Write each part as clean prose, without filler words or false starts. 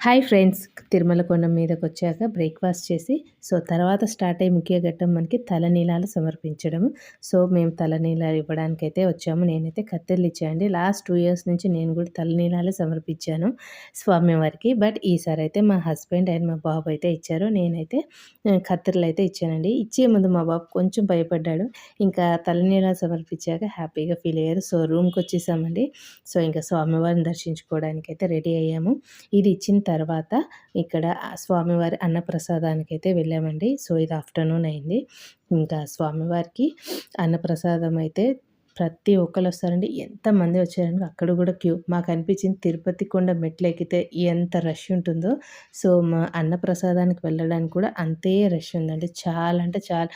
Hi friends, Tirumala కొండ మీదకొచ్చాక breakfast చేసి, తర్వాత స్టార్ట్ అయ్యే ముఖ్య ఘట్టం మనకి తలనీలాలు సమర్పించడం. మేము తలనీలాలు ఇవ్వడానికైతే వచ్చాము. నేనైతే కత్తెరలిచ్చానండి. లాస్ట్ 2 ఇయర్స్ నుంచి నేను కూడా తలనీలాలే సమర్పించాను స్వామివారికి. బట్ ఈసారైతే మా హస్బెండ్ అండ్ మా బాబు అయితే ఇచ్చారు. నేనైతే కత్తెరలైతే ఇచ్చానండి. ఇచ్చే ముందు మా బాబు కొంచెం భయపడ్డాడు. ఇంకా తలనీలాలు సమర్పించాక హ్యాపీగా ఫీల్ అయ్యారు. రూమ్‌కొచ్చేసామండి. ఇంకా స్వామివారిని దర్శించుకోవడానికైతే రెడీ అయ్యాము. ఇది ఇచ్చిన తర్వాత ఇక్కడ స్వామివారి అన్నప్రసాదానికైతే వెళ్ళామండి. ఇది ఆఫ్టర్‌నూన్ అయింది. ఇంకా స్వామివారికి అన్నప్రసాదం అయితే ప్రతి ఒక్కళ్ళు వస్తారండి. ఎంతమంది వచ్చారంటే అక్కడ కూడా క్యూ. మాకు అనిపించింది తిరుపతి కొండ మెట్లెక్కితే ఎంత రష్ ఉంటుందో, మా అన్నప్రసాదానికి వెళ్ళడానికి కూడా అంతే రష్ ఉందండి. చాలా అంటే చాలా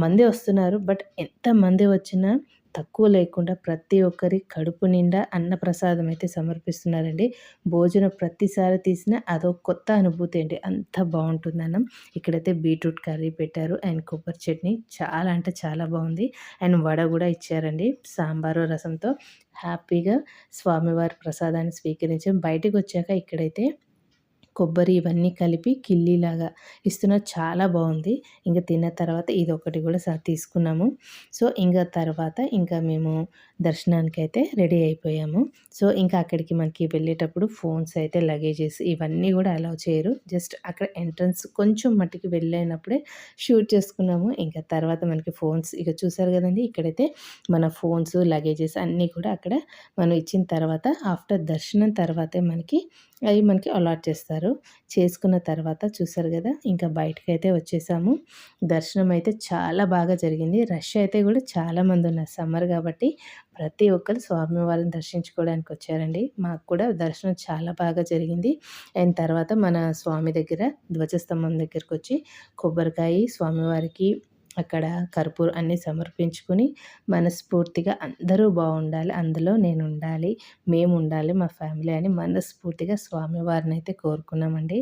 మంది వస్తున్నారు. బట్ ఎంతమంది వచ్చినా తక్కువ లేకుండా ప్రతి ఒక్కరి కడుపు నిండా అన్నప్రసాదం అయితే సమర్పిస్తున్నారండి. భోజనం ప్రతిసారి తీసినా అదో కొత్త అనుభూతి అండి. అంత బాగుంటుంది అన్నం. ఇక్కడైతే బీట్రూట్ కర్రీ పెట్టారు అండ్ కొబ్బరి చట్నీ చాలా అంటే చాలా బాగుంది. అండ్ వడ కూడా ఇచ్చారండి సాంబారు రసంతో. హ్యాపీగా స్వామివారి ప్రసాదాన్ని స్వీకరించాం. బయటకు వచ్చాక ఇక్కడైతే కొబ్బరి ఇవన్నీ కలిపి కిల్లీలాగా ఇస్తున్నారు. చాలా బాగుంది. ఇంక తిన్న తర్వాత ఇదొకటి కూడా తీసుకున్నాము. ఇంక తర్వాత ఇంకా మేము దర్శనానికైతే రెడీ అయిపోయాము. ఇంకా అక్కడికి మనకి వెళ్ళేటప్పుడు ఫోన్స్ అయితే లగేజెస్ ఇవన్నీ కూడా అలౌ చేయరు. జస్ట్ అక్కడ ఎంట్రన్స్ కొంచెం మట్టికి వెళ్ళినప్పుడే షూట్ చేసుకున్నాము. ఇంకా తర్వాత మనకి ఫోన్స్ ఇక చూసారు కదండి. ఇక్కడైతే మన ఫోన్స్ లగేజెస్ అన్నీ కూడా అక్కడ మనం ఇచ్చిన తర్వాత ఆఫ్టర్ దర్శనం తర్వాతే మనకి అలాట్ చేస్తారు. చేసుకున్న తర్వాత చూసారు కదా, ఇంకా బయటకైతే వచ్చేసాము. దర్శనం అయితే చాలా బాగా జరిగింది. రష్ అయితే కూడా చాలామంది ఉన్నారు. సమ్మర్ కాబట్టి ప్రతి ఒక్కరు స్వామివారిని దర్శించుకోవడానికి వచ్చారండి. మాకు కూడా దర్శనం చాలా బాగా జరిగింది. అండ్ తర్వాత మన స్వామి దగ్గర ధ్వజస్తంభం దగ్గరికి వచ్చి కొబ్బరికాయ స్వామివారికి అక్కడ కర్పూరం అన్నీ సమర్పించుకొని మనస్ఫూర్తిగా అందరూ బాగుండాలి, అందులో నేను ఉండాలి, మేము ఉండాలి, మా ఫ్యామిలీ అని మనస్ఫూర్తిగా స్వామివారిని అయితే కోరుకున్నామండి.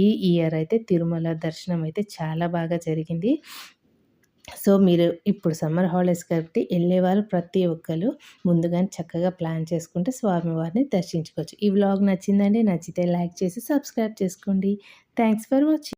ఈ ఇయర్ అయితే తిరుమల దర్శనం అయితే చాలా బాగా జరిగింది. మీరు ఇప్పుడు సమ్మర్ హాలిడేస్ కాబట్టి వెళ్ళేవారు ప్రతి ఒక్కరు ముందుగానే చక్కగా ప్లాన్ చేసుకుంటే స్వామివారిని దర్శించుకోవచ్చు. ఈ వ్లాగ్ నచ్చిందండి? నచ్చితే లైక్ చేసి సబ్స్క్రైబ్ చేసుకోండి. Thanks for watching.